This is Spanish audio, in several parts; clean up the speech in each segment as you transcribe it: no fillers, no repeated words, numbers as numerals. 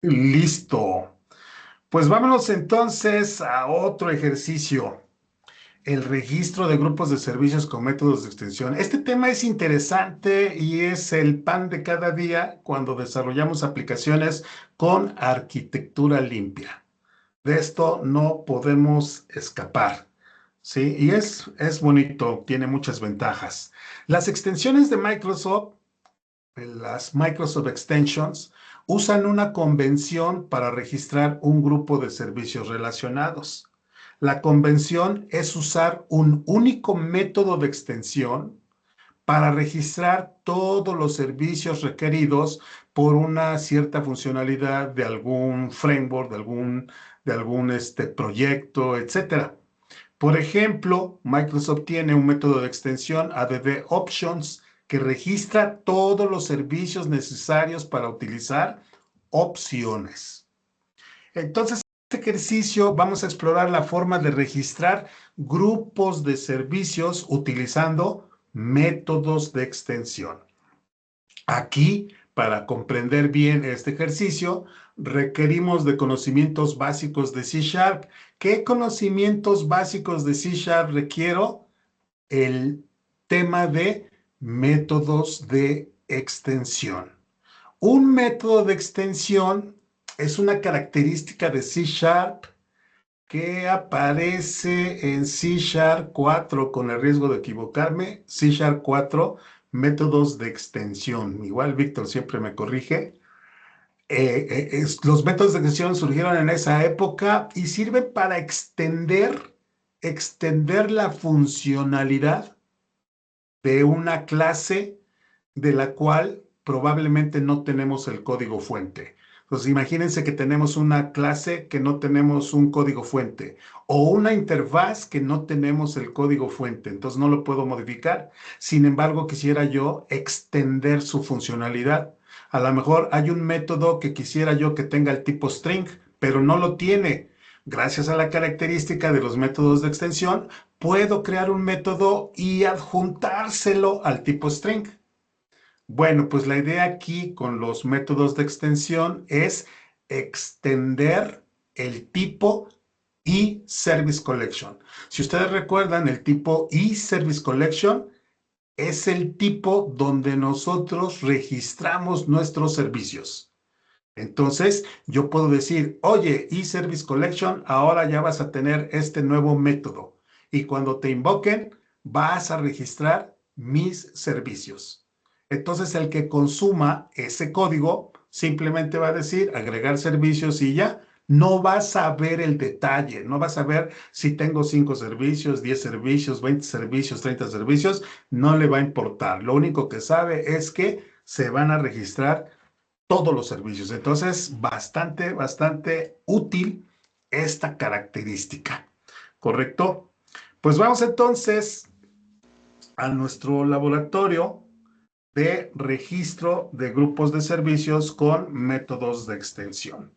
Listo. Pues vámonos entonces a otro ejercicio, el registro de grupos de servicios con métodos de extensión. Este tema es interesante y es el pan de cada día cuando desarrollamos aplicaciones con arquitectura limpia. De esto no podemos escapar, ¿sí? Y es bonito, tiene muchas ventajas. Las extensiones de Microsoft, las Microsoft Extensions, usan una convención para registrar un grupo de servicios relacionados. La convención es usar un único método de extensión para registrar todos los servicios requeridos por una cierta funcionalidad de algún framework, de algún proyecto, etcétera. Por ejemplo, Microsoft tiene un método de extensión ADD Options que registra todos los servicios necesarios para utilizar opciones. Entonces, en este ejercicio vamos a explorar la forma de registrar grupos de servicios utilizando métodos de extensión. Aquí, para comprender bien este ejercicio, requerimos de conocimientos básicos de C Sharp. ¿Qué conocimientos básicos de C Sharp requiero? El tema de métodos de extensión. Un método de extensión es una característica de C Sharp que aparece en C Sharp 4, con el riesgo de equivocarme, C Sharp 4, métodos de extensión. Igual Víctor siempre me corrige. Los métodos de extensión surgieron en esa época y sirven para extender la funcionalidad de una clase de la cual probablemente no tenemos el código fuente. Entonces, imagínense que tenemos una clase que no tenemos un código fuente o una interfaz que no tenemos el código fuente, entonces no lo puedo modificar. Sin embargo, quisiera yo extender su funcionalidad. A lo mejor hay un método que quisiera yo que tenga el tipo string, pero no lo tiene. Gracias a la característica de los métodos de extensión, puedo crear un método y adjuntárselo al tipo string. Bueno, pues la idea aquí con los métodos de extensión es extender el tipo eServiceCollection. Si ustedes recuerdan, el tipo eServiceCollection es el tipo donde nosotros registramos nuestros servicios. Entonces, yo puedo decir, oye, eServiceCollection, ahora ya vas a tener este nuevo método. Y cuando te invoquen, vas a registrar mis servicios. Entonces, el que consuma ese código simplemente va a decir agregar servicios y ya. No vas a ver el detalle, no vas a ver si tengo 5 servicios, 10 servicios, 20 servicios, 30 servicios, no le va a importar. Lo único que sabe es que se van a registrar todos los servicios. Entonces, bastante útil esta característica, ¿correcto? Pues vamos entonces a nuestro laboratorio de registro de grupos de servicios con métodos de extensión.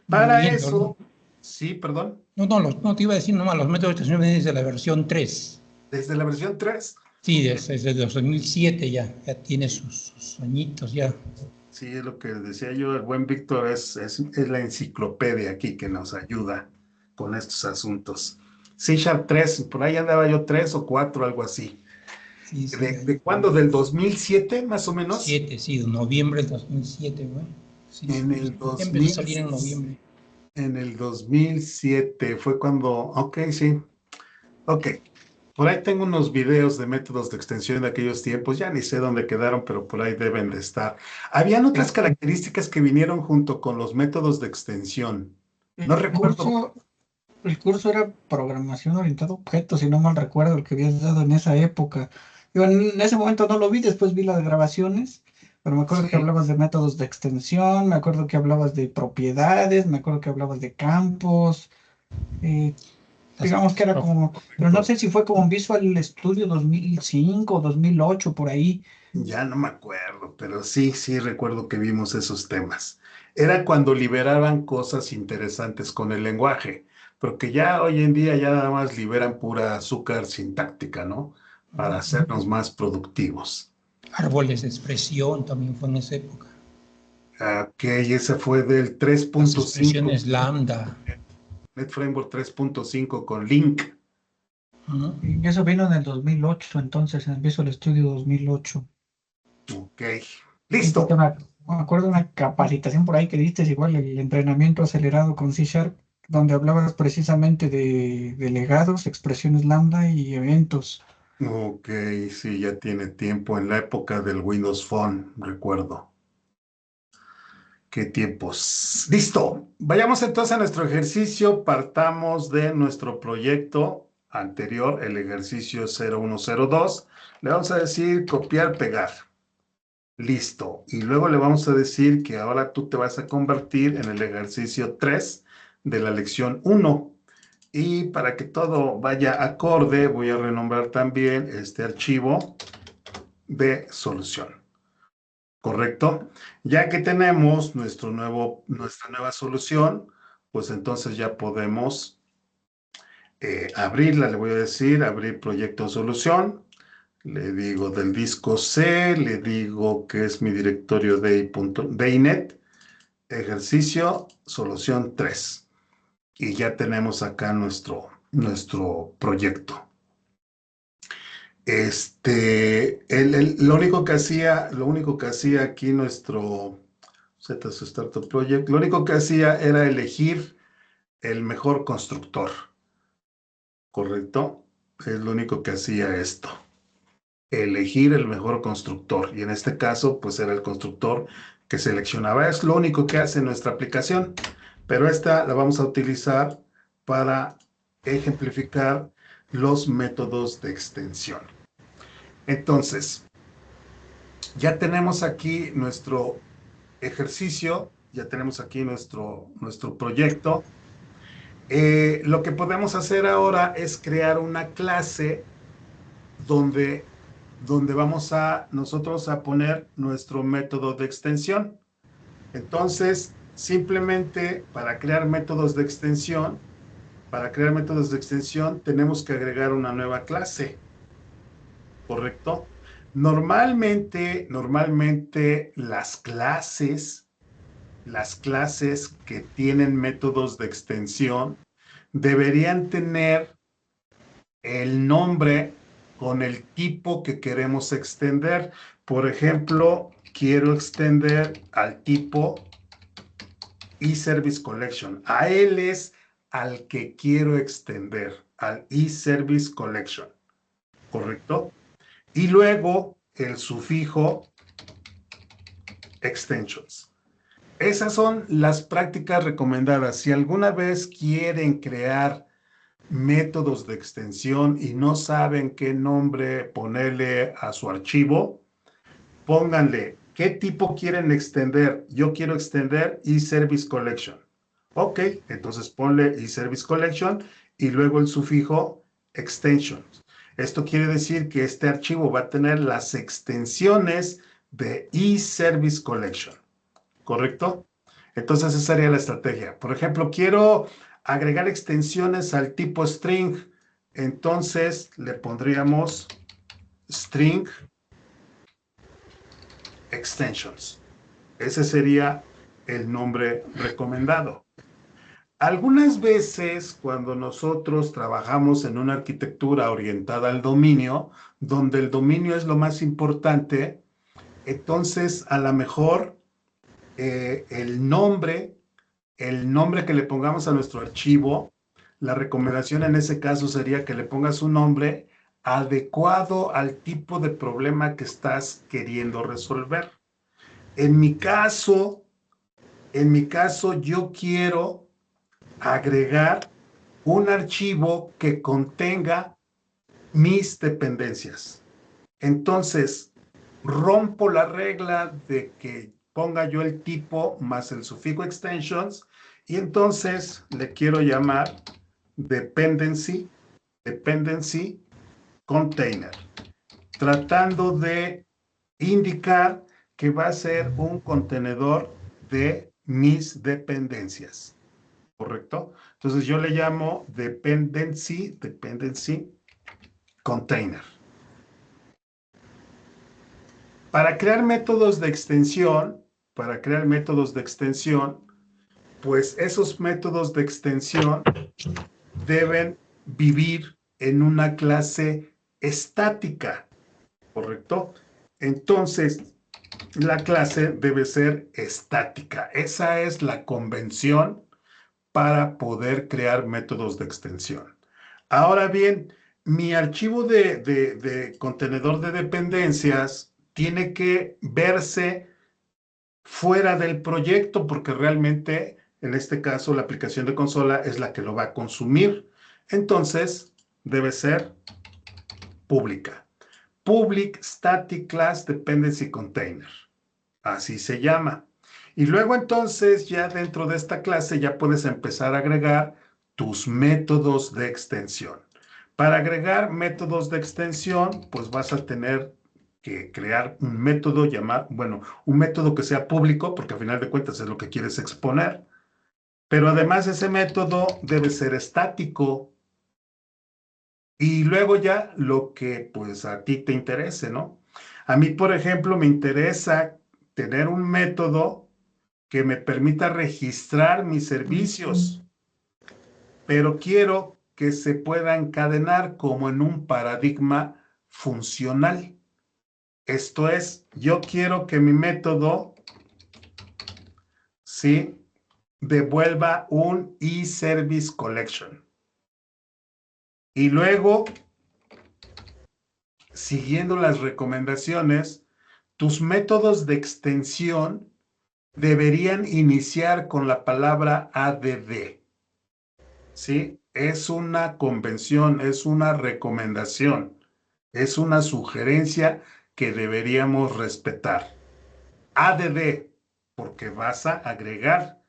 Muy Para bien, eso, sí, perdón. no te iba a decir nomás, los métodos de extensión vienen desde la versión 3. Desde la versión 3. Sí, desde 2007 ya tiene sus añitos ya. Sí, es lo que decía yo, el buen Víctor es la enciclopedia aquí que nos ayuda con estos asuntos. C Sharp 3, por ahí andaba yo 3 o 4, algo así. Sí, ¿De cuándo? ¿Del 2007 más o menos? 7, sí, de noviembre del 2007, güey. Sí, En sí, el empezó a 2000, salir en noviembre. en el 2007 fue cuando, ok, sí, ok. Por ahí tengo unos videos de métodos de extensión de aquellos tiempos, ya ni sé dónde quedaron, pero por ahí deben de estar. Habían otras características que vinieron junto con los métodos de extensión. No El recuerdo. curso, el curso era programación orientada a objetos, si no mal recuerdo, el que habías dado en esa época. Yo en ese momento no lo vi, después vi las grabaciones, pero me acuerdo que Sí, hablabas de métodos de extensión, me acuerdo que hablabas de propiedades, me acuerdo que hablabas de campos, eh, Las- digamos que era como, pero no correcto. sé si fue como un Visual Studio 2005 o 2008 por ahí. Ya no me acuerdo, pero sí recuerdo que vimos esos temas. Era cuando liberaban cosas interesantes con el lenguaje, porque ya hoy en día ya nada más liberan pura azúcar sintáctica, ¿no? Para hacernos más productivos. Árboles de expresión también fue en esa época. Ok, ese fue del Las 3.5, expresiones lambda. NetFramework 3.5 con Link. ¿No? Y eso vino en el 2008, entonces, en el Visual Studio 2008. Ok, Sí, porque listo. me acuerdo de una capacitación por ahí que diste, igual el entrenamiento acelerado con C Sharp, donde hablabas precisamente de legados, expresiones lambda y eventos. Ok, sí, ya tiene tiempo, en la época del Windows Phone, recuerdo. ¿Qué tiempos? Listo. Vayamos entonces a nuestro ejercicio. Partamos de nuestro proyecto anterior, el ejercicio 0102. Le vamos a decir copiar, pegar. Listo. Y luego le vamos a decir que ahora tú te vas a convertir en el ejercicio 3 de la lección 1. Y para que todo vaya acorde, voy a renombrar también este archivo de solución. ¿Correcto? Ya que tenemos nuestra nueva solución, pues entonces ya podemos abrirla. Le voy a decir abrir proyecto solución. Le digo del disco C, le digo que es mi directorio .daynet, ejercicio, solución 3. Y ya tenemos acá nuestro proyecto. Lo único que hacía aquí nuestro ZS Startup Project, lo único que hacía era elegir el mejor constructor, ¿correcto? Es lo único que hacía esto, elegir el mejor constructor. Y en este caso, pues era el constructor que seleccionaba. Es lo único que hace nuestra aplicación, pero esta la vamos a utilizar para ejemplificar los métodos de extensión. Entonces, ya tenemos aquí nuestro ejercicio, ya tenemos aquí nuestro proyecto. Lo que podemos hacer ahora es crear una clase donde, donde vamos a nosotros a poner nuestro método de extensión. Entonces, simplemente para crear métodos de extensión, tenemos que agregar una nueva clase, ¿correcto? Normalmente las clases que tienen métodos de extensión deberían tener el nombre con el tipo que queremos extender. Por ejemplo, quiero extender al tipo eService Collection. A él es al que quiero extender, al eService Collection, ¿correcto? Y luego el sufijo extensions. Esas son las prácticas recomendadas. Si alguna vez quieren crear métodos de extensión y no saben qué nombre ponerle a su archivo, pónganle qué tipo quieren extender. Yo quiero extender eService Collection. Ok, entonces ponle eService Collection y luego el sufijo extensions. Esto quiere decir que este archivo va a tener las extensiones de eService Collection. ¿Correcto? Entonces esa sería la estrategia. Por ejemplo, quiero agregar extensiones al tipo string. Entonces le pondríamos string extensions. Ese sería el nombre recomendado. Algunas veces cuando nosotros trabajamos en una arquitectura orientada al dominio, donde el dominio es lo más importante, entonces a lo mejor el nombre que le pongamos a nuestro archivo, la recomendación en ese caso sería que le pongas un nombre adecuado al tipo de problema que estás queriendo resolver. En mi caso, yo quiero agregar un archivo que contenga mis dependencias. Entonces, rompo la regla de que ponga yo el tipo más el sufijo extensions y entonces le quiero llamar dependency container, tratando de indicar que va a ser un contenedor de mis dependencias, ¿correcto? Entonces yo le llamo dependency container. Para crear métodos de extensión, para crear métodos de extensión, pues esos métodos de extensión deben vivir en una clase estática, ¿correcto? Entonces, la clase debe ser estática. Esa es la convención para poder crear métodos de extensión. Ahora bien, mi archivo de contenedor de dependencias tiene que verse fuera del proyecto porque realmente, en este caso, la aplicación de consola es la que lo va a consumir. Entonces, debe ser pública. Public Static Class Dependency Container. Así se llama. Y luego entonces ya dentro de esta clase ya puedes empezar a agregar tus métodos de extensión. Para agregar métodos de extensión, pues vas a tener que crear un método un método que sea público, porque al final de cuentas es lo que quieres exponer. Pero además ese método debe ser estático. Y luego ya lo que pues a ti te interese, ¿no? A mí, por ejemplo, me interesa tener un método que me permita registrar mis servicios, pero quiero que se pueda encadenar como en un paradigma funcional. Esto es, yo quiero que mi método, ¿sí?, devuelva un eService Collection. Y luego, siguiendo las recomendaciones, tus métodos de extensión deberían iniciar con la palabra ADD. ¿Sí? Es una convención, es una recomendación, es una sugerencia que deberíamos respetar. ADD, porque vas a agregar.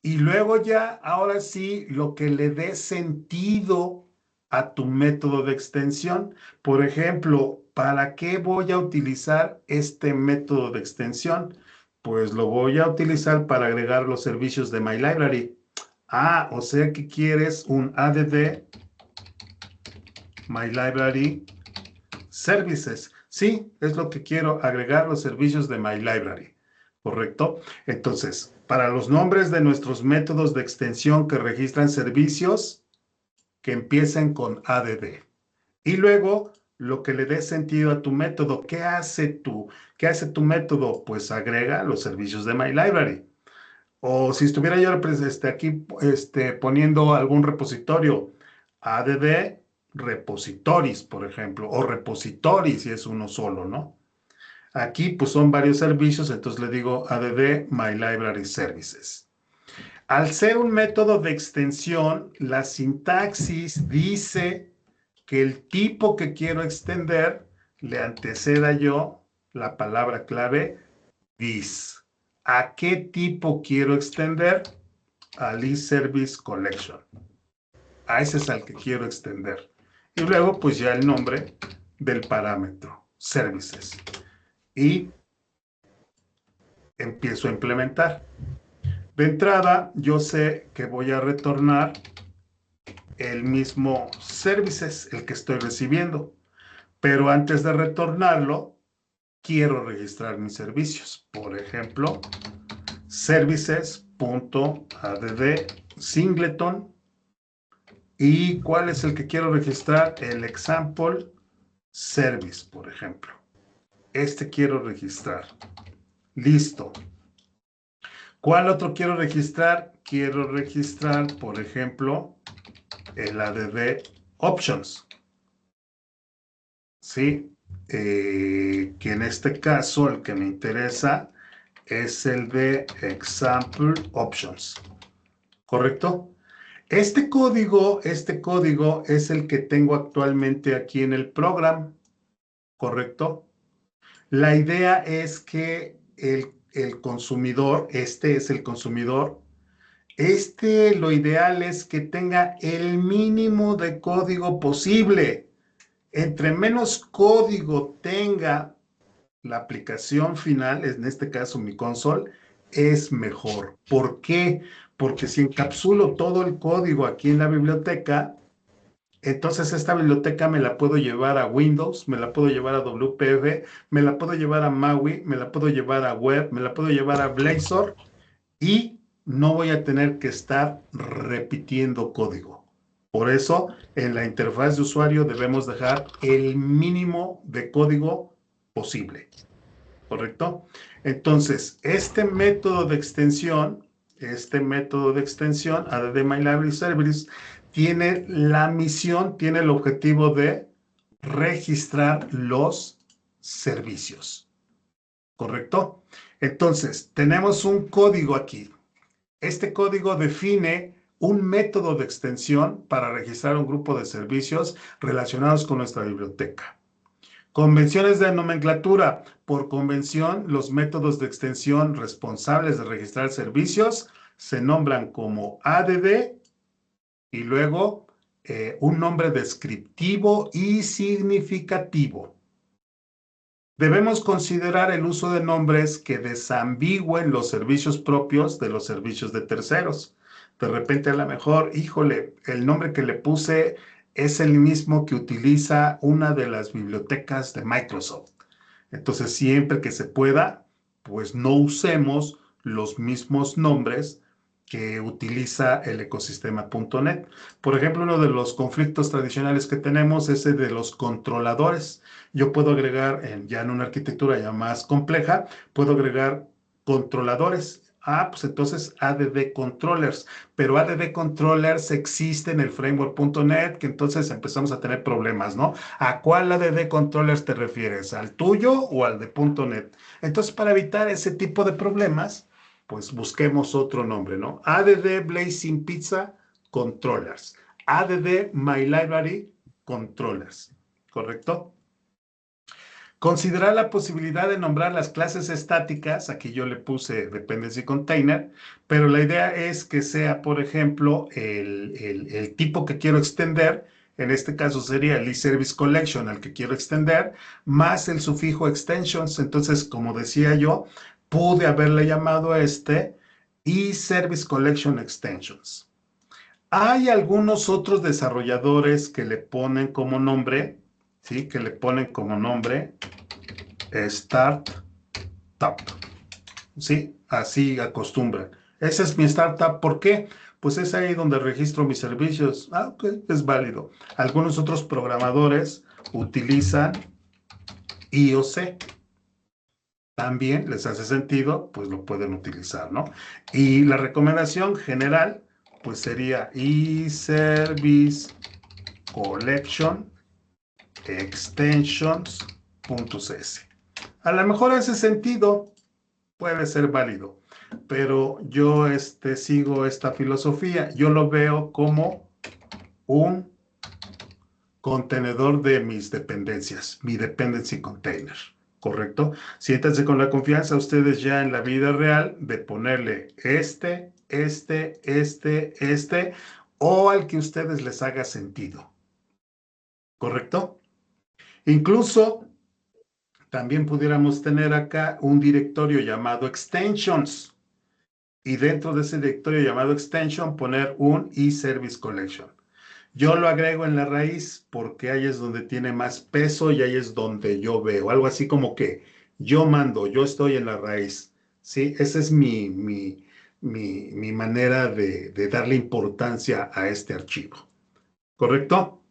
Y luego ya, ahora sí, lo que le dé sentido a tu método de extensión. Por ejemplo, ¿para qué voy a utilizar este método de extensión? Pues lo voy a utilizar para agregar los servicios de My Library. Ah, o sea que quieres un ADD My Library Services. Sí, es lo que quiero, agregar los servicios de My Library. ¿Correcto? Entonces, para los nombres de nuestros métodos de extensión que registran servicios, que empiecen con ADD. Y luego, lo que le dé sentido a tu método. ¿Qué hace tu método? Pues agrega los servicios de My Library. O si estuviera yo aquí poniendo algún repositorio, ADD repositories, por ejemplo, o repositories si es uno solo, ¿no? Aquí pues son varios servicios, entonces le digo ADD My Library Services. Al ser un método de extensión, la sintaxis dice que el tipo que quiero extender le anteceda yo la palabra clave this. ¿A qué tipo quiero extender? Al eService Collection. A ese es al que quiero extender. Y luego pues ya el nombre del parámetro, services. Y empiezo a implementar. De entrada, yo sé que voy a retornar el mismo services, el que estoy recibiendo. Pero antes de retornarlo, quiero registrar mis servicios. Por ejemplo, services.add singleton. ¿Y cuál es el que quiero registrar? El example service, por ejemplo. Este quiero registrar. Listo. ¿Cuál otro quiero registrar? Quiero registrar, por ejemplo, el add options. ¿Sí? Que en este caso el que me interesa es el de example options. ¿Correcto? Este código es el que tengo actualmente aquí en el programa. ¿Correcto? La idea es que el consumidor, este es el consumidor, lo ideal es que tenga el mínimo de código posible. Entre menos código tenga la aplicación final, en este caso mi console, es mejor. ¿Por qué? Porque si encapsulo todo el código aquí en la biblioteca, entonces esta biblioteca me la puedo llevar a Windows, me la puedo llevar a WPF, me la puedo llevar a MAUI, me la puedo llevar a Web, me la puedo llevar a Blazor y no voy a tener que estar repitiendo código. Por eso, en la interfaz de usuario debemos dejar el mínimo de código posible, ¿correcto? Entonces, este método de extensión, ADD My Library Service, tiene la misión, tiene el objetivo de registrar los servicios, ¿correcto? Entonces, tenemos un código aquí. Este código define un método de extensión para registrar un grupo de servicios relacionados con nuestra biblioteca. Convenciones de nomenclatura. Por convención, los métodos de extensión responsables de registrar servicios se nombran como ADD y luego un nombre descriptivo y significativo. Debemos considerar el uso de nombres que desambigüen los servicios propios de los servicios de terceros. De repente, a lo mejor, híjole, el nombre que le puse es el mismo que utiliza una de las bibliotecas de Microsoft. Entonces, siempre que se pueda, pues no usemos los mismos nombres que utiliza el ecosistema .NET. Por ejemplo, uno de los conflictos tradicionales que tenemos es el de los controladores. Yo puedo agregar, ya en una arquitectura ya más compleja, puedo agregar controladores. Pues entonces ADD Controllers, pero ADD Controllers existe en el framework.NET, que entonces empezamos a tener problemas, ¿no? ¿A cuál ADD Controllers te refieres? ¿Al tuyo o al de .NET? Entonces, para evitar ese tipo de problemas, pues busquemos otro nombre, ¿no? ADD Blazing Pizza Controllers, ADD My Library Controllers, ¿correcto? Considerar la posibilidad de nombrar las clases estáticas, aquí yo le puse Dependency Container, pero la idea es que sea, por ejemplo, el tipo que quiero extender, en este caso sería el eService Collection al que quiero extender, más el sufijo extensions. Entonces, como decía yo, pude haberle llamado a este eService Collection Extensions. Hay algunos otros desarrolladores que le ponen como nombre, ¿sí? Que le ponen como nombre Startup, ¿sí? Así acostumbran. Esa es mi startup. ¿Por qué? Pues es ahí donde registro mis servicios. Ok, es válido. Algunos otros programadores utilizan IOC. También les hace sentido, pues lo pueden utilizar, ¿no? Y la recomendación general, pues sería eService Collection Extensions.cs. A lo mejor ese sentido puede ser válido, pero yo sigo esta filosofía. Yo lo veo como un contenedor de mis dependencias, mi dependency container, ¿correcto? Siéntanse con la confianza ustedes ya en la vida real de ponerle o al que ustedes les haga sentido, ¿correcto? Incluso también pudiéramos tener acá un directorio llamado extensions y dentro de ese directorio llamado extension poner un eService Collection. Yo lo agrego en la raíz porque ahí es donde tiene más peso y ahí es donde yo veo. Algo así como que yo mando, yo estoy en la raíz. ¿Sí? Esa es mi manera de darle importancia a este archivo. ¿Correcto?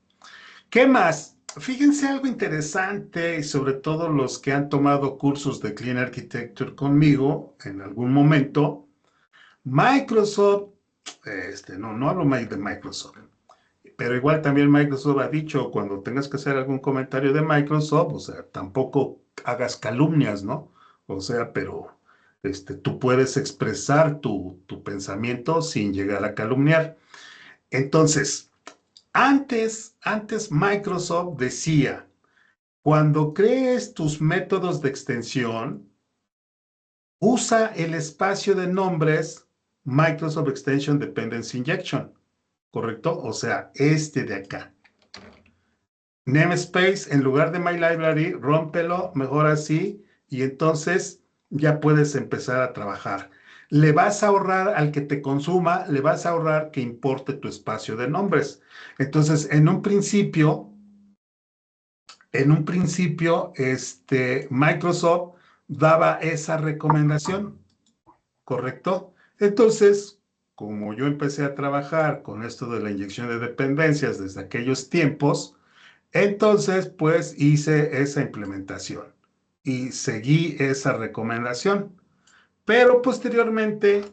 ¿Qué más? Fíjense algo interesante, y sobre todo los que han tomado cursos de Clean Architecture conmigo en algún momento. Microsoft, no hablo más de Microsoft, pero igual también Microsoft ha dicho, cuando tengas que hacer algún comentario de Microsoft, o sea, tampoco hagas calumnias, ¿no? O sea, pero tú puedes expresar tu pensamiento sin llegar a calumniar. Entonces, antes Microsoft decía, cuando crees tus métodos de extensión, usa el espacio de nombres Microsoft Extension Dependency Injection, ¿correcto? O sea, de acá. Namespace, en lugar de My Library, rómpelo, mejor así, y entonces ya puedes empezar a trabajar. le vas a ahorrar al que te consuma, le vas a ahorrar que importe tu espacio de nombres. Entonces, Microsoft daba esa recomendación, ¿correcto? Entonces, como yo empecé a trabajar con esto de la inyección de dependencias desde aquellos tiempos, entonces, pues hice esa implementación y seguí esa recomendación. Pero posteriormente,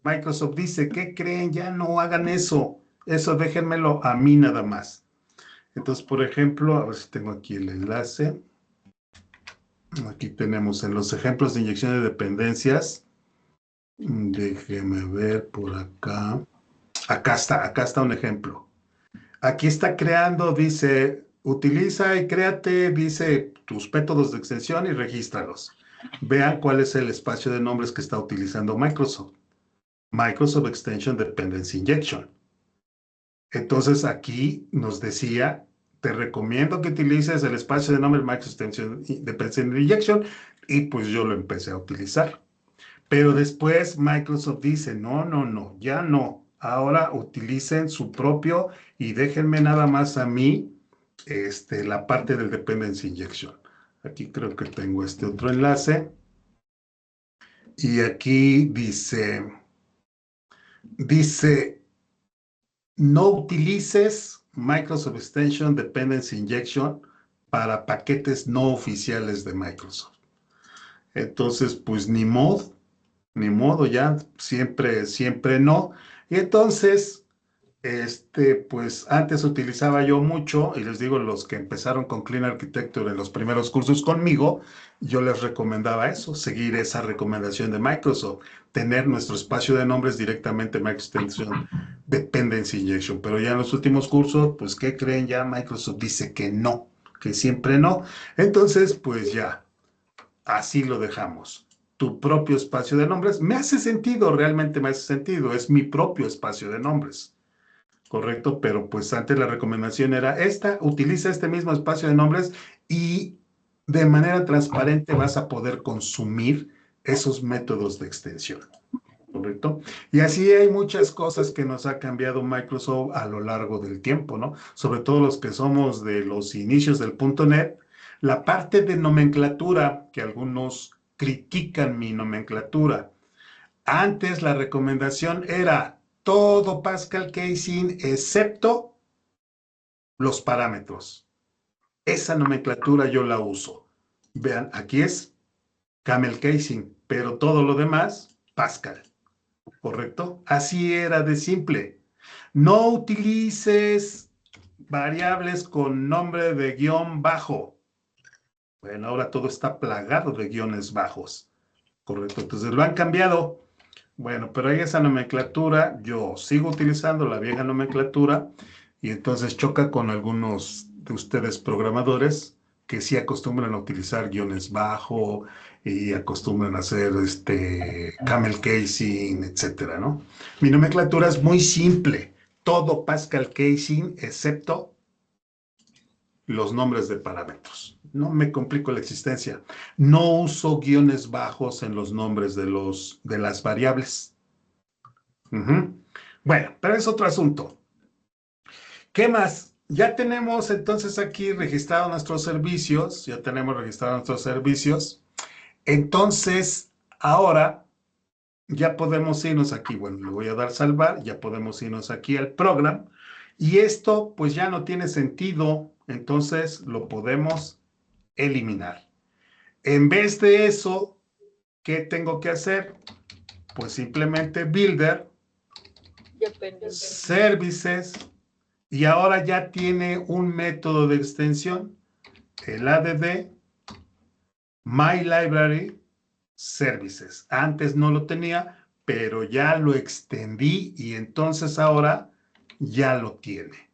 Microsoft dice, ¿qué creen? Ya no hagan eso. Eso déjenmelo a mí nada más. Entonces, por ejemplo, a ver si tengo aquí el enlace. Aquí tenemos en los ejemplos de inyección de dependencias. Déjeme ver por acá. Acá está un ejemplo. Aquí está creando, dice, utiliza y créate, dice, tus métodos de extensión y regístralos. Vean cuál es el espacio de nombres que está utilizando Microsoft. Microsoft Extension Dependency Injection. Entonces aquí nos decía, te recomiendo que utilices el espacio de nombre Microsoft Extension Dependency Injection, y pues yo lo empecé a utilizar. Pero después Microsoft dice, no, ya no. Ahora utilicen su propio y déjenme nada más a mí la parte del Dependency Injection. Aquí creo que tengo este otro enlace. Y aquí dice, no utilices Microsoft Extension Dependency Injection para paquetes no oficiales de Microsoft. Entonces, pues ni modo, ya, siempre no. Y entonces, pues antes utilizaba yo mucho, y les digo, los que empezaron con Clean Architecture en los primeros cursos conmigo, yo les recomendaba eso, seguir esa recomendación de Microsoft, tener nuestro espacio de nombres directamente en Microsoft Extension Dependency Injection. Pero ya en los últimos cursos, pues, ¿qué creen? Ya Microsoft dice que no, que siempre no. Entonces, pues ya, así lo dejamos. Tu propio espacio de nombres. Me hace sentido, realmente me hace sentido. Es mi propio espacio de nombres. Correcto, pero pues antes la recomendación era esta, utiliza este mismo espacio de nombres y de manera transparente vas a poder consumir esos métodos de extensión. ¿Correcto? Y así hay muchas cosas que nos ha cambiado Microsoft a lo largo del tiempo, ¿no? Sobre todo los que somos de los inicios del .NET, la parte de nomenclatura, que algunos critican mi nomenclatura. Antes la recomendación era todo Pascal Casing excepto los parámetros. Esa nomenclatura yo la uso. Vean, aquí es Camel Casing, pero todo lo demás, Pascal. ¿Correcto? Así era de simple. No utilices variables con nombre de guión bajo. Bueno, ahora todo está plagado de guiones bajos. ¿Correcto? Entonces lo han cambiado. Bueno, pero hay esa nomenclatura, yo sigo utilizando la vieja nomenclatura y entonces choca con algunos de ustedes programadores que sí acostumbran a utilizar guiones bajo y acostumbran a hacer camel casing, etcétera, ¿no? Mi nomenclatura es muy simple, todo Pascal casing excepto los nombres de parámetros. No me complico la existencia. No uso guiones bajos en los nombres de las variables. Bueno, pero es otro asunto. ¿Qué más? Ya tenemos entonces aquí registrados nuestros servicios. Ya tenemos registrados nuestros servicios. Entonces, ahora ya podemos irnos aquí. Bueno, le voy a dar salvar. Ya podemos irnos aquí al programa. Y esto pues ya no tiene sentido. Entonces lo podemos eliminar. En vez de eso, ¿qué tengo que hacer? Pues simplemente builder, services, y ahora ya tiene un método de extensión, el add my library services. Antes no lo tenía, pero ya lo extendí y entonces ahora ya lo tiene.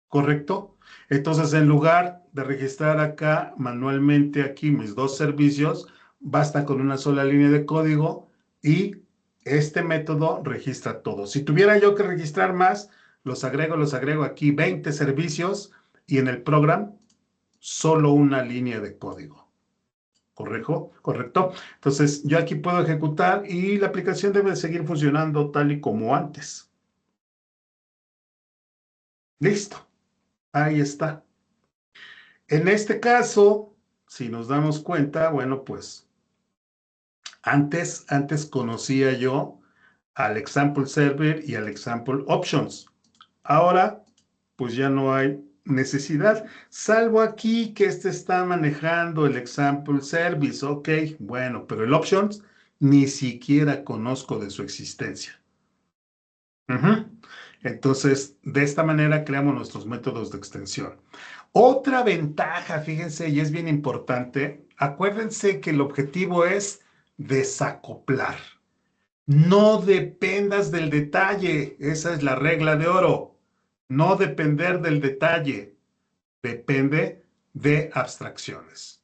¿Correcto? Entonces, en lugar de registrar acá manualmente aquí mis dos servicios, basta con una sola línea de código y este método registra todo. Si tuviera yo que registrar más, los agrego aquí 20 servicios y en el programa solo una línea de código. ¿Correcto? Entonces, yo aquí puedo ejecutar y la aplicación debe seguir funcionando tal y como antes. Listo. Ahí está. En este caso, si nos damos cuenta, bueno, pues antes conocía yo al example server y al example options. Ahora, pues ya no hay necesidad, salvo aquí que este está manejando el example service. Ok, bueno, pero el options ni siquiera conozco de su existencia. Entonces, de esta manera creamos nuestros métodos de extensión. Otra ventaja, fíjense, y es bien importante, acuérdense que el objetivo es desacoplar. No dependas del detalle, esa es la regla de oro. No depender del detalle, depende de abstracciones.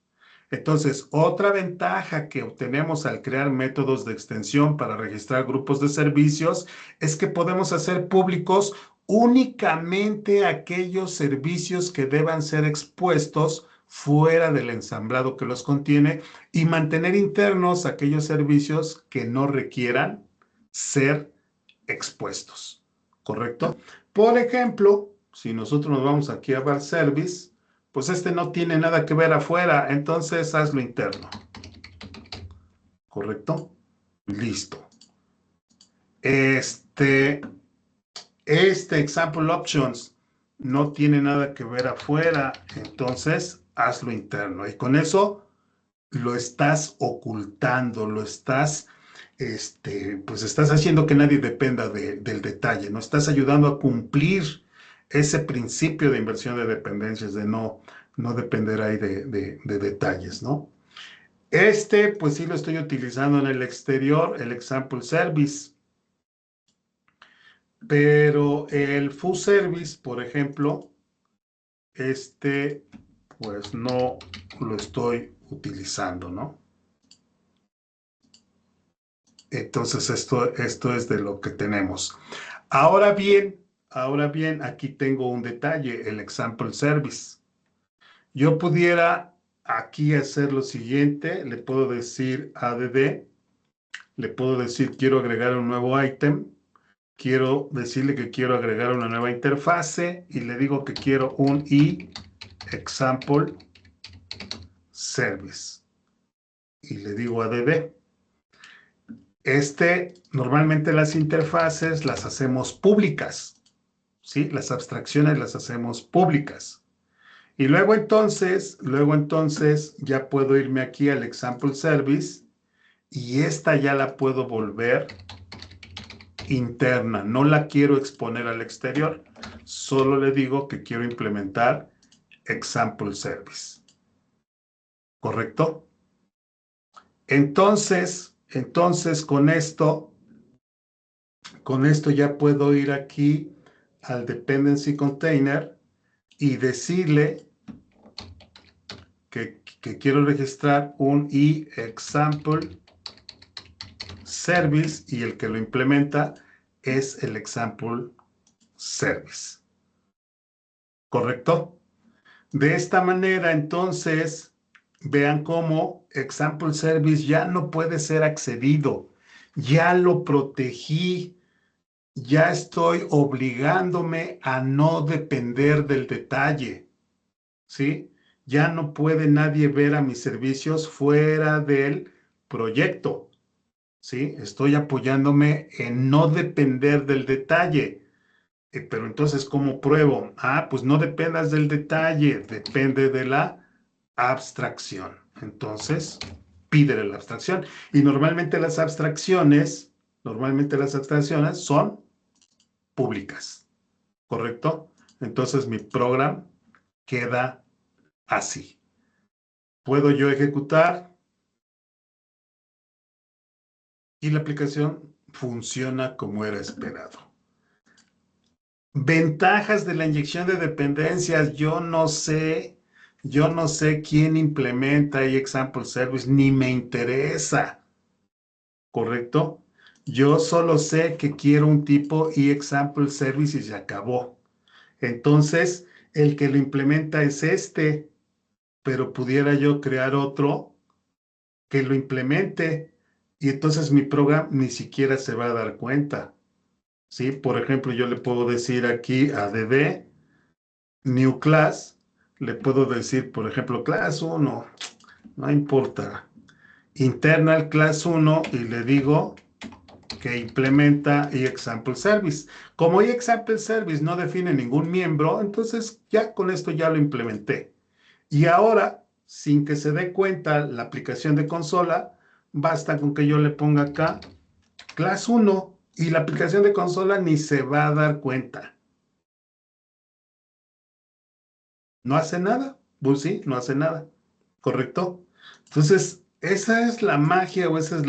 Entonces, otra ventaja que obtenemos al crear métodos de extensión para registrar grupos de servicios es que podemos hacer públicos únicamente aquellos servicios que deban ser expuestos fuera del ensamblado que los contiene y mantener internos aquellos servicios que no requieran ser expuestos. ¿Correcto? Por ejemplo, si nosotros nos vamos aquí a Bar Service, pues este no tiene nada que ver afuera, entonces hazlo interno. ¿Correcto? Listo. Este example options no tiene nada que ver afuera, entonces hazlo interno. Y con eso lo estás ocultando, lo estás, pues estás haciendo que nadie dependa del detalle, no estás ayudando a cumplir ese principio de inversión de dependencias, de no depender ahí de detalles, ¿no? Pues sí lo estoy utilizando en el exterior, el example service, pero el full service, por ejemplo, pues no lo estoy utilizando, ¿no? Entonces, esto es de lo que tenemos. Ahora bien, aquí tengo un detalle, el example service. Yo pudiera aquí hacer lo siguiente, le puedo decir add, le puedo decir quiero agregar un nuevo ítem, quiero decirle que quiero agregar una nueva interfase y le digo que quiero un example service y le digo add. Normalmente las interfaces las hacemos públicas, ¿sí? Las abstracciones las hacemos públicas. Y luego entonces ya puedo irme aquí al example service y esta ya la puedo volver interna. No la quiero exponer al exterior, solo le digo que quiero implementar example service. ¿Correcto? Entonces con esto ya puedo ir aquí al dependency container y decirle que quiero registrar un example service y el que lo implementa es el example service. ¿Correcto? De esta manera, entonces, vean cómo example service ya no puede ser accedido. Ya lo protegí. Ya estoy obligándome a no depender del detalle, ¿sí? Ya no puede nadie ver a mis servicios fuera del proyecto, ¿sí? Estoy apoyándome en no depender del detalle. Pero entonces, ¿cómo pruebo? Pues no dependas del detalle, depende de la abstracción. Entonces, pídele la abstracción. Y normalmente las abstracciones son públicas, ¿correcto? Entonces mi programa queda así. Puedo yo ejecutar y la aplicación funciona como era esperado. Ventajas de la inyección de dependencias, yo no sé quién implementa example service, ni me interesa, ¿correcto? Yo solo sé que quiero un tipo example service y se acabó. Entonces, el que lo implementa es pero pudiera yo crear otro que lo implemente y entonces mi programa ni siquiera se va a dar cuenta. ¿Sí? Por ejemplo, yo le puedo decir aquí a DD, New Class, le puedo decir, por ejemplo, Class 1, no importa, Internal Class 1 y le digo que implementa eExample Service. Como eExample Service no define ningún miembro, entonces ya con esto ya lo implementé. Y ahora, sin que se dé cuenta la aplicación de consola, basta con que yo le ponga acá Class 1 y la aplicación de consola ni se va a dar cuenta. No hace nada. Pues sí, no hace nada. ¿Correcto? Entonces, esa es la magia o esa es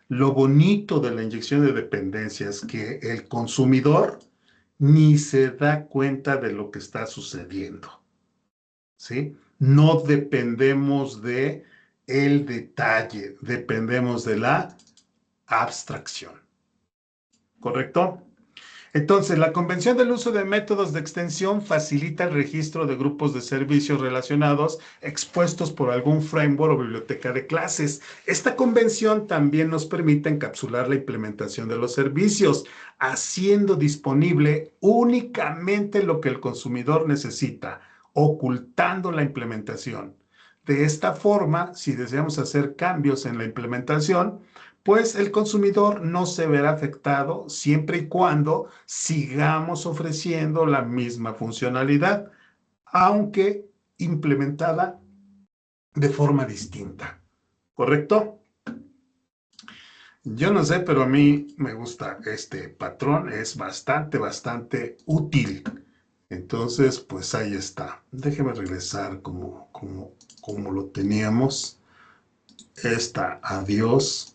lo bonito de la inyección de dependencias, que el consumidor ni se da cuenta de lo que está sucediendo. ¿Sí? No dependemos de el detalle, dependemos de la abstracción. ¿Correcto? Entonces, la Convención del Uso de Métodos de Extensión facilita el registro de grupos de servicios relacionados expuestos por algún framework o biblioteca de clases. Esta convención también nos permite encapsular la implementación de los servicios, haciendo disponible únicamente lo que el consumidor necesita, ocultando la implementación. De esta forma, si deseamos hacer cambios en la implementación, pues el consumidor no se verá afectado siempre y cuando sigamos ofreciendo la misma funcionalidad, aunque implementada de forma distinta. ¿Correcto? Yo no sé, pero a mí me gusta este patrón, es bastante útil. Entonces, pues ahí está. Déjeme regresar como lo teníamos. Esta, adiós.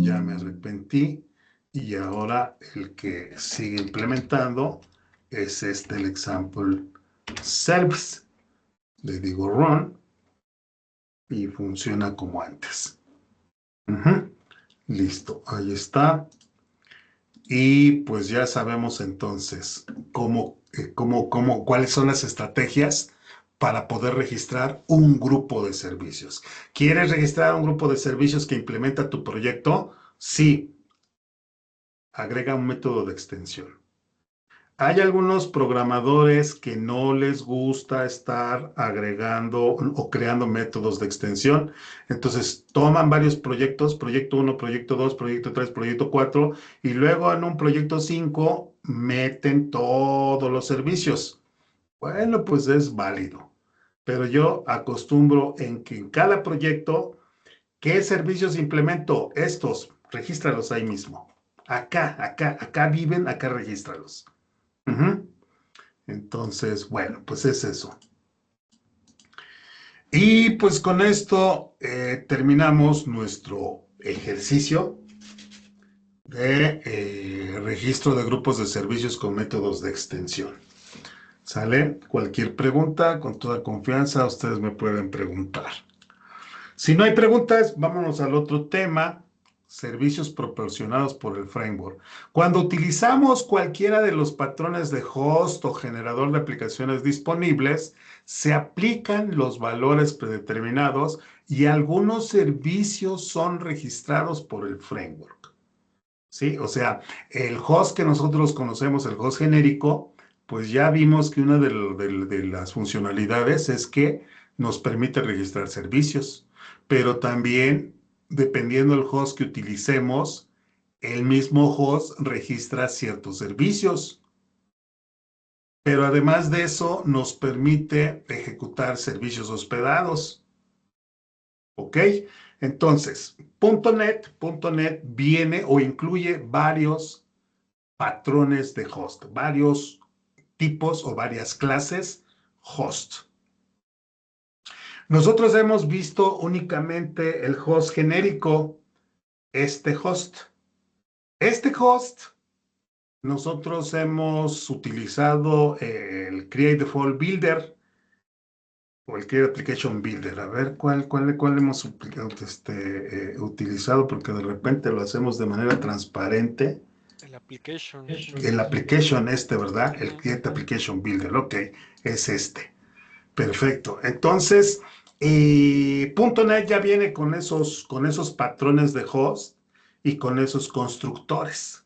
Ya me arrepentí y ahora el que sigue implementando es el example service. Le digo run y funciona como antes. Listo, ahí está. Y pues ya sabemos entonces cuáles son las estrategias para poder registrar un grupo de servicios. ¿Quieres registrar un grupo de servicios que implementa tu proyecto? Sí. Agrega un método de extensión. Hay algunos programadores que no les gusta estar agregando o creando métodos de extensión. Entonces toman varios proyectos, proyecto 1, proyecto 2, proyecto 3, proyecto 4, y luego en un proyecto 5 meten todos los servicios. Bueno, pues es válido. Pero yo acostumbro en que en cada proyecto, ¿qué servicios implemento? Estos, regístralos ahí mismo. Acá viven, acá regístralos. Entonces, bueno, pues es eso. Y pues con esto terminamos nuestro ejercicio de registro de grupos de servicios con métodos de extensión. ¿Sale? Cualquier pregunta, con toda confianza, ustedes me pueden preguntar. Si no hay preguntas, vámonos al otro tema. Servicios proporcionados por el framework. Cuando utilizamos cualquiera de los patrones de host o generador de aplicaciones disponibles, se aplican los valores predeterminados y algunos servicios son registrados por el framework. ¿Sí? O sea, el host que nosotros conocemos, el host genérico, pues ya vimos que una de las funcionalidades es que nos permite registrar servicios, pero también dependiendo del host que utilicemos, el mismo host registra ciertos servicios. Pero además de eso, nos permite ejecutar servicios hospedados. ¿Ok? Entonces, .NET viene o incluye varios patrones de host, varios tipos o varias clases host. Nosotros hemos visto únicamente el host genérico, este host. Este host, nosotros hemos utilizado el Create Default Builder o el Create Application Builder. A ver, ¿cuál hemos utilizado? Porque de repente lo hacemos de manera transparente. El application. El application ¿verdad? El Create Application Builder, ok, es este. Perfecto. Entonces, .NET ya viene con esos patrones de host y con esos constructores.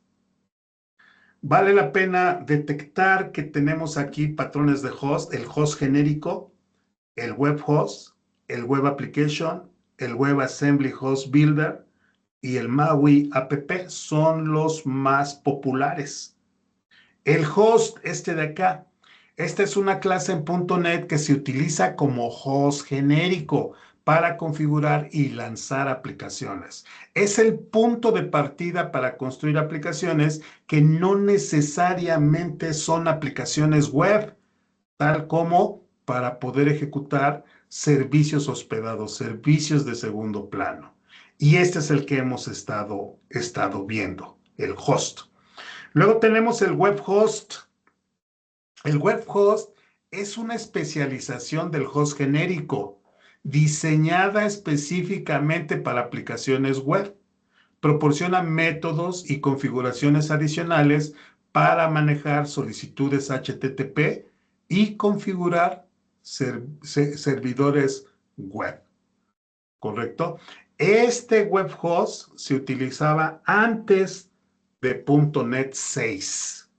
Vale la pena detectar que tenemos aquí patrones de host, el host genérico, el web host, el web application, el web assembly host builder y el MAUI app son los más populares. El host, este de acá, esta es una clase en .NET que se utiliza como host genérico para configurar y lanzar aplicaciones. Es el punto de partida para construir aplicaciones que no necesariamente son aplicaciones web, tal como para poder ejecutar servicios hospedados, servicios de segundo plano. Y este es el que hemos estado viendo, el host. Luego tenemos el web host. El web host es una especialización del host genérico, diseñada específicamente para aplicaciones web. Proporciona métodos y configuraciones adicionales para manejar solicitudes HTTP y configurar servidores web. ¿Correcto? Este web host se utilizaba antes de .NET 6.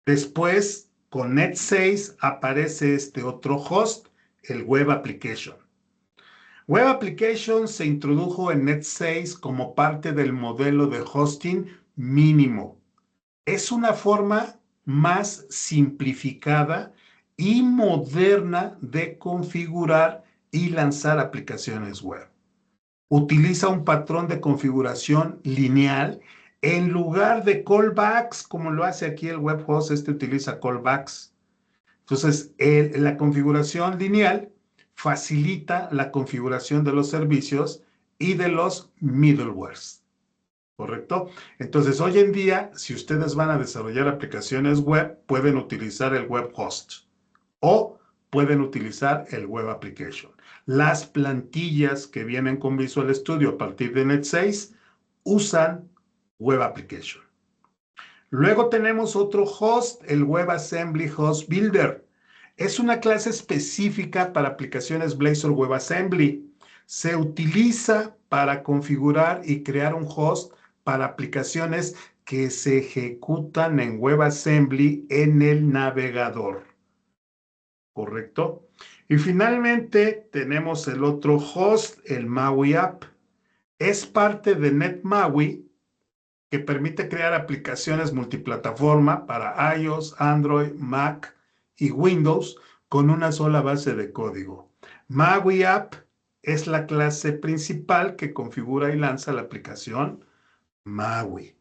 Después, con .NET 6 aparece este otro host, el Web Application. Web Application se introdujo en .NET 6 como parte del modelo de hosting mínimo. Es una forma más simplificada y moderna de configurar y lanzar aplicaciones web. Utiliza un patrón de configuración lineal en lugar de callbacks, como lo hace aquí el web host, este utiliza callbacks. Entonces, la configuración lineal facilita la configuración de los servicios y de los middlewares. ¿Correcto? Entonces, hoy en día, si ustedes van a desarrollar aplicaciones web, pueden utilizar el web host o pueden utilizar el web application. Las plantillas que vienen con Visual Studio a partir de .NET 6 usan web application. Luego tenemos otro host, el WebAssembly Host Builder. Es una clase específica para aplicaciones Blazor WebAssembly. Se utiliza para configurar y crear un host para aplicaciones que se ejecutan en WebAssembly en el navegador. ¿Correcto? Y finalmente tenemos el otro host, el MAUI App. Es parte de NetMAUI, que permite crear aplicaciones multiplataforma para iOS, Android, Mac y Windows con una sola base de código. MAUI App es la clase principal que configura y lanza la aplicación MAUI,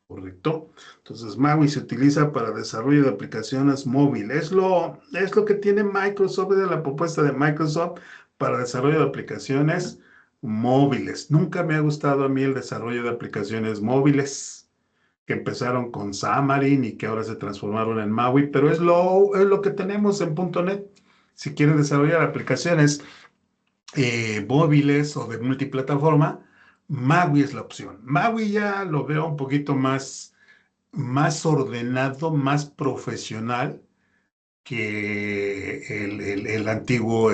¿correcto? Entonces, MAUI se utiliza para desarrollo de aplicaciones móviles. Es lo que tiene Microsoft, de la propuesta de Microsoft para desarrollo de aplicaciones móviles. Nunca me ha gustado a mí el desarrollo de aplicaciones móviles que empezaron con Xamarin y que ahora se transformaron en MAUI, pero es lo que tenemos en .NET. Si quieren desarrollar aplicaciones móviles o de multiplataforma, MAUI es la opción. MAUI ya lo veo un poquito más ordenado, más profesional que el antiguo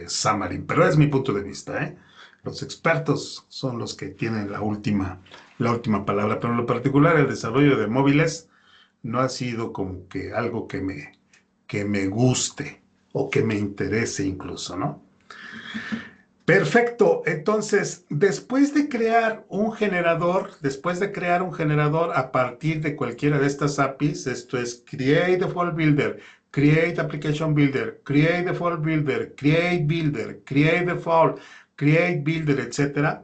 Xamarin, pero es mi punto de vista, ¿eh? Los expertos son los que tienen la última palabra, pero en lo particular el desarrollo de móviles no ha sido como que algo que me guste o que me interese incluso, ¿no? Perfecto. Entonces, después de crear un generador a partir de cualquiera de estas APIs, esto es Create Default Builder, Create Application Builder, Create Default Builder, Create Builder, Create Default, Create Builder, etc.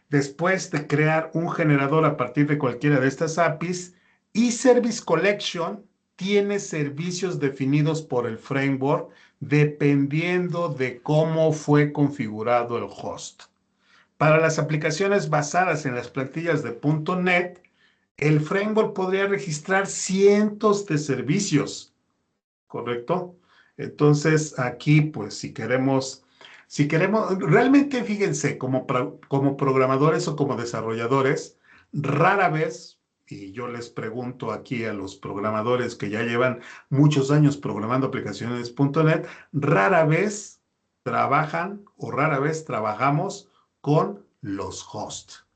Después de crear un generador a partir de cualquiera de estas APIs, eService Collection tiene servicios definidos por el framework dependiendo de cómo fue configurado el host. Para las aplicaciones basadas en las plantillas de .NET, el framework podría registrar cientos de servicios, ¿correcto? Entonces, aquí, pues, si queremos, realmente fíjense, como programadores o como desarrolladores, rara vez, y yo les pregunto aquí a los programadores que ya llevan muchos años programando aplicaciones .NET, rara vez trabajan o rara vez trabajamos con los hosts,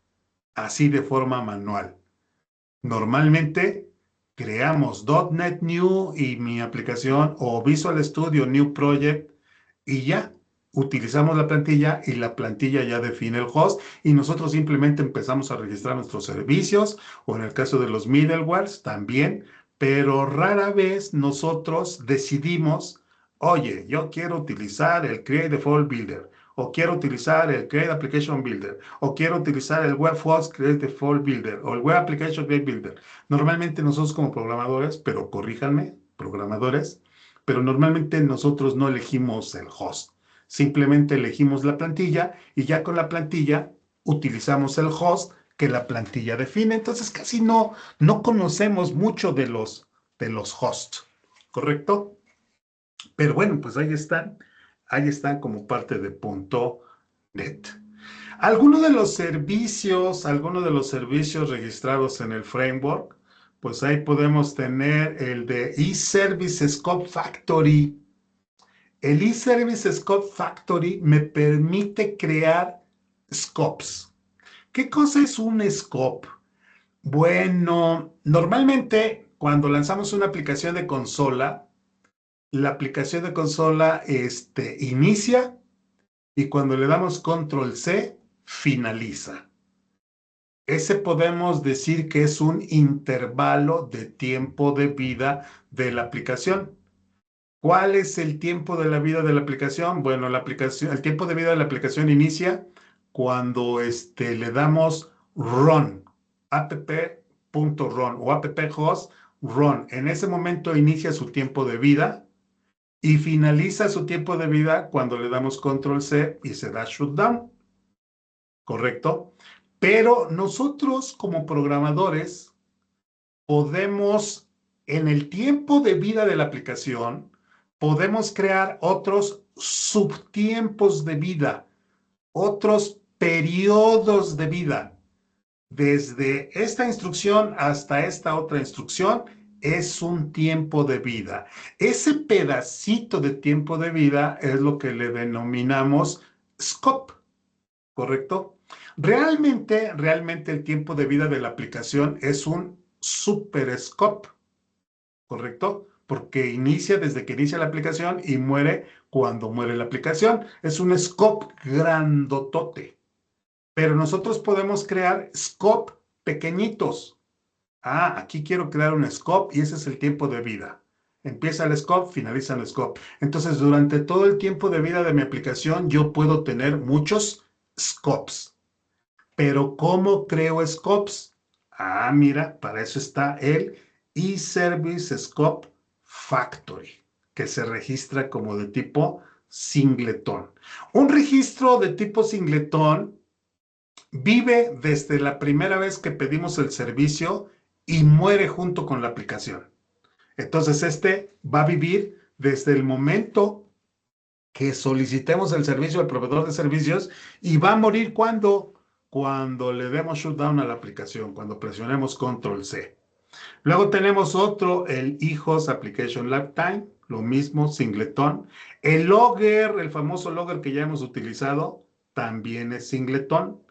así de forma manual. Normalmente creamos .NET New y mi aplicación o Visual Studio New Project y ya utilizamos la plantilla y la plantilla ya define el host y nosotros simplemente empezamos a registrar nuestros servicios o en el caso de los middlewares también, pero rara vez nosotros decidimos, oye, yo quiero utilizar el Create Default Builder o quiero utilizar el Create Application Builder o quiero utilizar el Web Host Create Default Builder o el Web Application Create Builder. Normalmente nosotros como programadores, pero corríjanme, programadores, pero normalmente nosotros no elegimos el host. Simplemente elegimos la plantilla y ya con la plantilla utilizamos el host que la plantilla define. Entonces casi no conocemos mucho de los hosts, ¿correcto? Pero bueno, pues ahí están como parte de .NET. Algunos de los servicios registrados en el framework, pues ahí podemos tener el de eService Scope Factory. El eService Scope Factory me permite crear scopes. ¿Qué cosa es un scope? Bueno, normalmente cuando lanzamos una aplicación de consola, la aplicación de consola inicia y cuando le damos control C, finaliza. Ese podemos decir que es un intervalo de tiempo de vida de la aplicación. ¿Cuál es el tiempo de la vida de la aplicación? Bueno, el tiempo de vida de la aplicación inicia cuando le damos run, app.run o app-host run. En ese momento inicia su tiempo de vida y finaliza su tiempo de vida cuando le damos control C y se da shutdown. ¿Correcto? Pero nosotros como programadores podemos, en el tiempo de vida de la aplicación, podemos crear otros subtiempos de vida, otros periodos de vida. Desde esta instrucción hasta esta otra instrucción es un tiempo de vida. Ese pedacito de tiempo de vida es lo que le denominamos scope, ¿correcto? Realmente el tiempo de vida de la aplicación es un super scope, ¿correcto? Porque inicia desde que inicia la aplicación y muere cuando muere la aplicación. Es un scope grandotote. Pero nosotros podemos crear scope pequeñitos. Aquí quiero crear un scope y ese es el tiempo de vida. Empieza el scope, finaliza el scope. Entonces, durante todo el tiempo de vida de mi aplicación, yo puedo tener muchos scopes. Pero ¿cómo creo scopes? Mira, para eso está el eService Scope Factory, que se registra como de tipo singletón. Un registro de tipo singletón vive desde la primera vez que pedimos el servicio y muere junto con la aplicación. Entonces, va a vivir desde el momento que solicitemos el servicio al proveedor de servicios y va a morir cuando le demos shutdown a la aplicación, cuando presionemos control C. Luego tenemos otro, el eHost Application Lifetime, lo mismo, singletón. El logger, el famoso logger que ya hemos utilizado, también es singletón.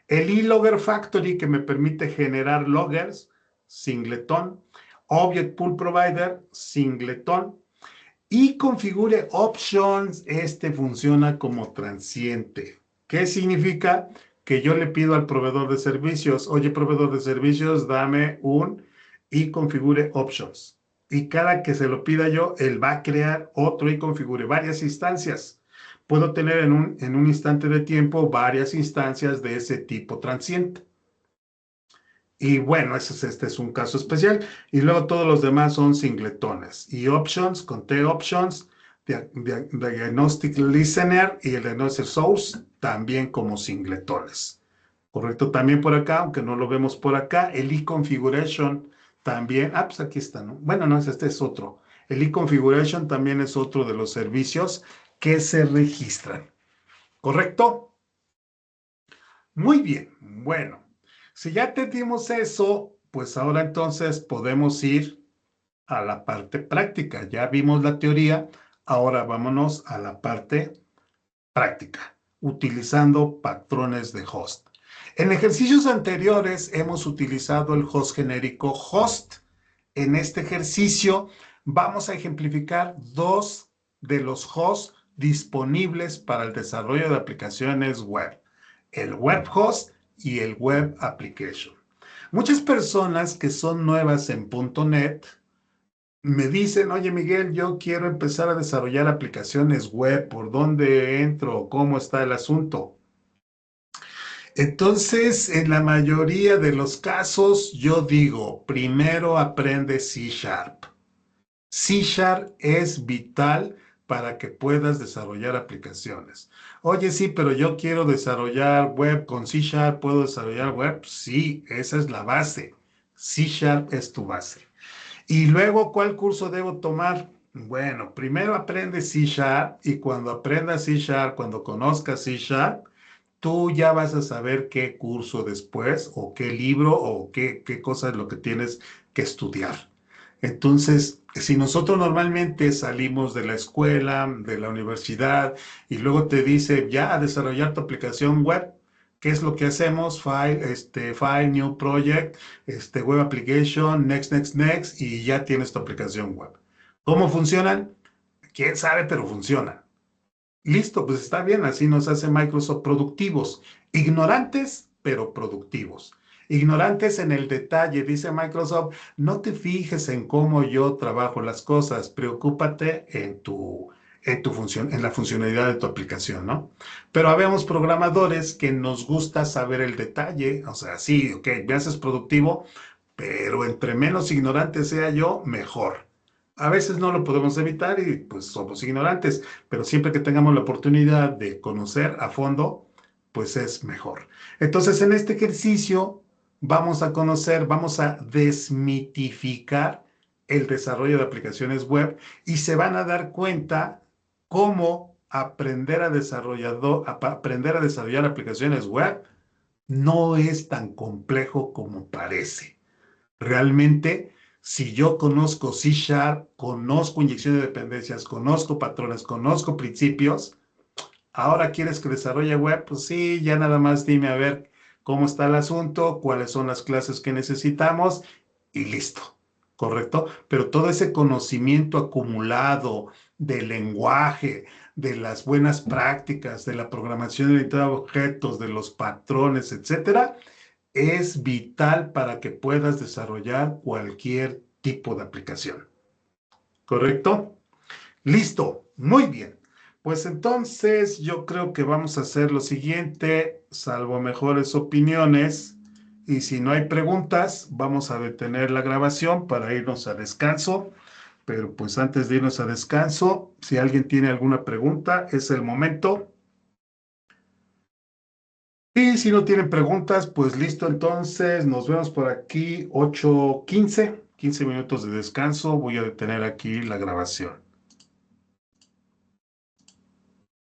El eLogger Factory, que me permite generar loggers, singletón. Object Pool Provider, singletón. Y configure options, funciona como transiente. ¿Qué significa? Que yo le pido al proveedor de servicios, oye, proveedor de servicios, dame un y configure options. Y cada que se lo pida yo, él va a crear otro y configure varias instancias. Puedo tener en un instante de tiempo varias instancias de ese tipo transiente. Y bueno, este es un caso especial. Y luego todos los demás son singletones. Y options, conté options, Diagnostic Listener y el Diagnostic Source también como singletones. Correcto, también por acá, aunque no lo vemos por acá, el eConfiguration también, pues aquí está, ¿no? Bueno, no, este es otro. El eConfiguration también es otro de los servicios que se registran. ¿Correcto? Muy bien, bueno. Si ya entendimos eso, pues ahora entonces podemos ir a la parte práctica. Ya vimos la teoría, ahora vámonos a la parte práctica, utilizando patrones de host. En ejercicios anteriores hemos utilizado el host genérico host. En este ejercicio vamos a ejemplificar dos de los hosts disponibles para el desarrollo de aplicaciones web, el web host y el web application. Muchas personas que son nuevas en .NET me dicen, oye Miguel, yo quiero empezar a desarrollar aplicaciones web, ¿por dónde entro? ¿Cómo está el asunto? Entonces, en la mayoría de los casos, yo digo, primero aprende C Sharp. C Sharp es vital para que puedas desarrollar aplicaciones. Oye, sí, pero yo quiero desarrollar web con C Sharp, ¿puedo desarrollar web? Sí, esa es la base. C Sharp es tu base. Y luego, ¿cuál curso debo tomar? Bueno, primero aprende C Sharp y cuando aprendas C Sharp, cuando conozcas C Sharp, tú ya vas a saber qué curso después o qué libro o qué cosa es lo que tienes que estudiar. Entonces, si nosotros normalmente salimos de la escuela, de la universidad, y luego te dice ya a desarrollar tu aplicación web, ¿qué es lo que hacemos? File, new project, web application, next, next, next, y ya tienes tu aplicación web. ¿Cómo funcionan? ¿Quién sabe? Pero funcionan. Listo, pues está bien, así nos hace Microsoft productivos, ignorantes, pero productivos. Ignorantes en el detalle, dice Microsoft, no te fijes en cómo yo trabajo las cosas, preocúpate en tu función, en la funcionalidad de tu aplicación, ¿no? Pero habemos programadores que nos gusta saber el detalle, o sea, sí, ok, me haces productivo, pero entre menos ignorante sea yo, mejor. A veces no lo podemos evitar y pues somos ignorantes, pero siempre que tengamos la oportunidad de conocer a fondo, pues es mejor. Entonces, en este ejercicio vamos a conocer, vamos a desmitificar el desarrollo de aplicaciones web y se van a dar cuenta cómo aprender a desarrollar aplicaciones web no es tan complejo como parece. Realmente, si yo conozco C Sharp, conozco inyección de dependencias, conozco patrones, conozco principios, ahora quieres que desarrolle web, pues sí, ya nada más dime a ver cómo está el asunto, cuáles son las clases que necesitamos y listo, ¿correcto? Pero todo ese conocimiento acumulado del lenguaje, de las buenas prácticas, de la programación orientada a objetos, de los patrones, etcétera, es vital para que puedas desarrollar cualquier tipo de aplicación. ¿Correcto? Listo, muy bien. Pues entonces yo creo que vamos a hacer lo siguiente, salvo mejores opiniones. Y si no hay preguntas, vamos a detener la grabación para irnos a descanso. Pero pues antes de irnos a descanso, si alguien tiene alguna pregunta, es el momento. Y si no tienen preguntas, pues listo, entonces nos vemos por aquí 8:15, 15 minutos de descanso. Voy a detener aquí la grabación.